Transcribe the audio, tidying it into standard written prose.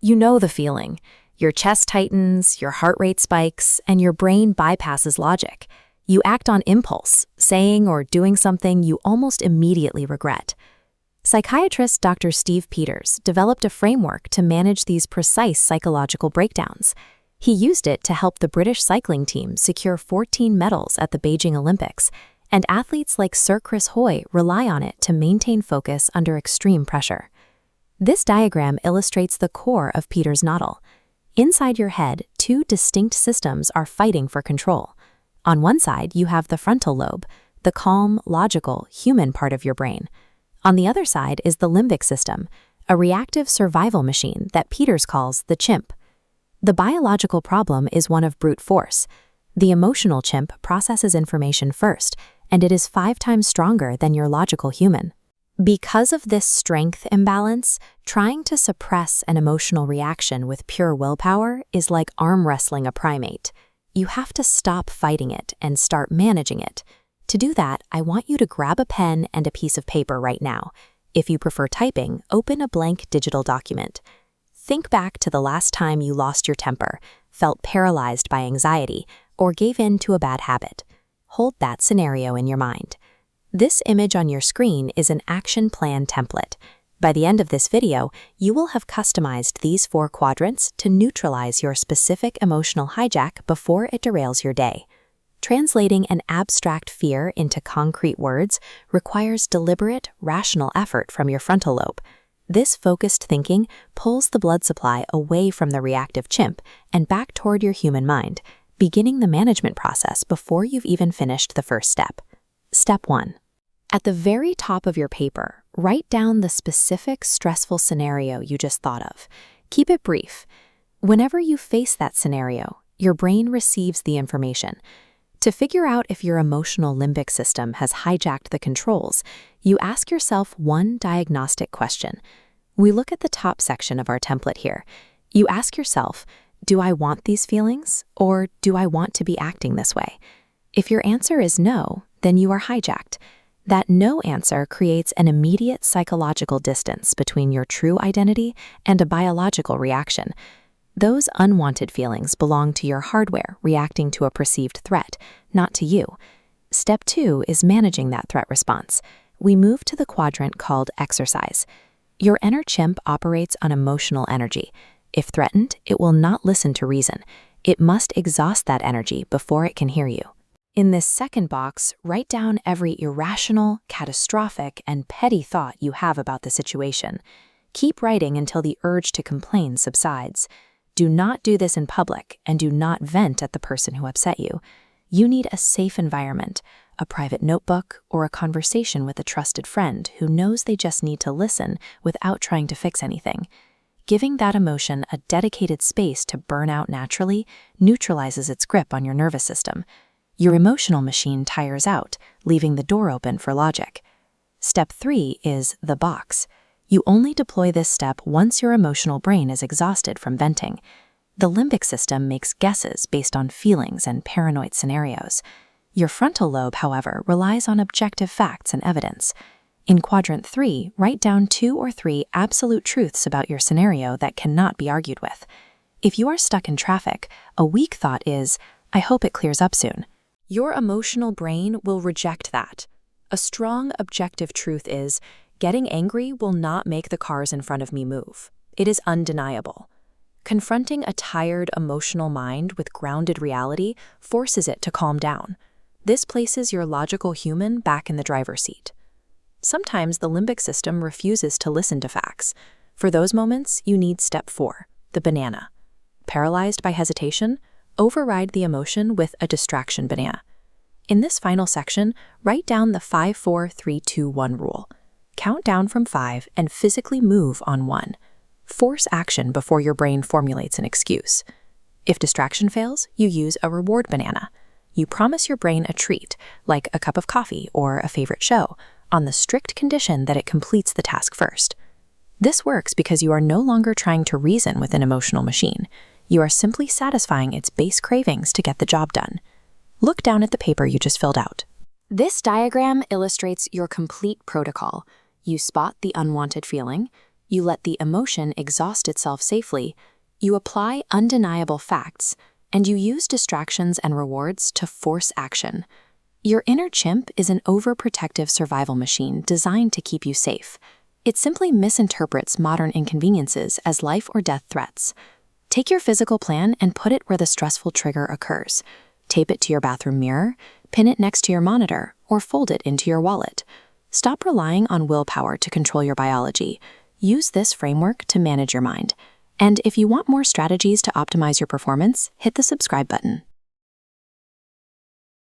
You know the feeling. Your chest tightens, your heart rate spikes, and your brain bypasses logic. You act on impulse, saying or doing something you almost immediately regret. Psychiatrist Dr. Steve Peters developed a framework to manage these precise psychological breakdowns. He used it to help the British cycling team secure 14 medals at the Beijing Olympics, and athletes like Sir Chris Hoy rely on it to maintain focus under extreme pressure. This diagram illustrates the core of Peters' model. Inside your head, two distinct systems are fighting for control. On one side, you have the frontal lobe, the calm, logical, human part of your brain. On the other side is the limbic system, a reactive survival machine that Peters calls the chimp. The biological problem is one of brute force. The emotional chimp processes information first, and it is 5 times stronger than your logical human. Because of this strength imbalance, trying to suppress an emotional reaction with pure willpower is like arm wrestling a primate. You have to stop fighting it and start managing it. To do that, I want you to grab a pen and a piece of paper right now. If you prefer typing, open a blank digital document. Think back to the last time you lost your temper, felt paralyzed by anxiety, or gave in to a bad habit. Hold that scenario in your mind. This image on your screen is an action plan template. By the end of this video, you will have customized these 4 quadrants to neutralize your specific emotional hijack before it derails your day. Translating an abstract fear into concrete words requires deliberate, rational effort from your frontal lobe. This focused thinking pulls the blood supply away from the reactive chimp and back toward your human mind, beginning the management process before you've even finished the first step. Step 1. At the very top of your paper, write down the specific stressful scenario you just thought of. Keep it brief. Whenever you face that scenario, your brain receives the information. To figure out if your emotional limbic system has hijacked the controls, you ask yourself one diagnostic question. We look at the top section of our template here. You ask yourself, do I want these feelings, or do I want to be acting this way? If your answer is no, then you are hijacked. That no answer creates an immediate psychological distance between your true identity and a biological reaction. Those unwanted feelings belong to your hardware reacting to a perceived threat, not to you. Step 2 is managing that threat response. We move to the quadrant called exercise. Your inner chimp operates on emotional energy. If threatened, it will not listen to reason. It must exhaust that energy before it can hear you. In this second box, write down every irrational, catastrophic, and petty thought you have about the situation. Keep writing until the urge to complain subsides. Do not do this in public, and do not vent at the person who upset you. You need a safe environment, a private notebook, or a conversation with a trusted friend who knows they just need to listen without trying to fix anything. Giving that emotion a dedicated space to burn out naturally neutralizes its grip on your nervous system. Your emotional machine tires out, leaving the door open for logic. Step 3 is the box. You only deploy this step once your emotional brain is exhausted from venting. The limbic system makes guesses based on feelings and paranoid scenarios. Your frontal lobe, however, relies on objective facts and evidence. In quadrant 3, write down 2 or 3 absolute truths about your scenario that cannot be argued with. If you are stuck in traffic, a weak thought is, I hope it clears up soon. Your emotional brain will reject that. A strong, objective truth is, getting angry will not make the cars in front of me move. It is undeniable. Confronting a tired, emotional mind with grounded reality forces it to calm down. This places your logical human back in the driver's seat. Sometimes the limbic system refuses to listen to facts. For those moments, you need step 4, the banana. Paralyzed by hesitation? Override the emotion with a distraction banana. In this final section, write down the 5-4-3-2-1 rule. Count down from 5 and physically move on 1. Force action before your brain formulates an excuse. If distraction fails, you use a reward banana. You promise your brain a treat, like a cup of coffee or a favorite show, on the strict condition that it completes the task first. This works because you are no longer trying to reason with an emotional machine. You are simply satisfying its base cravings to get the job done. Look down at the paper you just filled out. This diagram illustrates your complete protocol. You spot the unwanted feeling, You let the emotion exhaust itself safely. You apply undeniable facts, and you use distractions and rewards to force action. Your inner chimp is an overprotective survival machine designed to keep you safe. It simply misinterprets modern inconveniences as life or death threats. Take your physical plan and put it where the stressful trigger occurs. Tape it to your bathroom mirror, pin it next to your monitor, or fold it into your wallet. Stop relying on willpower to control your biology. Use this framework to manage your mind. And if you want more strategies to optimize your performance, hit the subscribe button.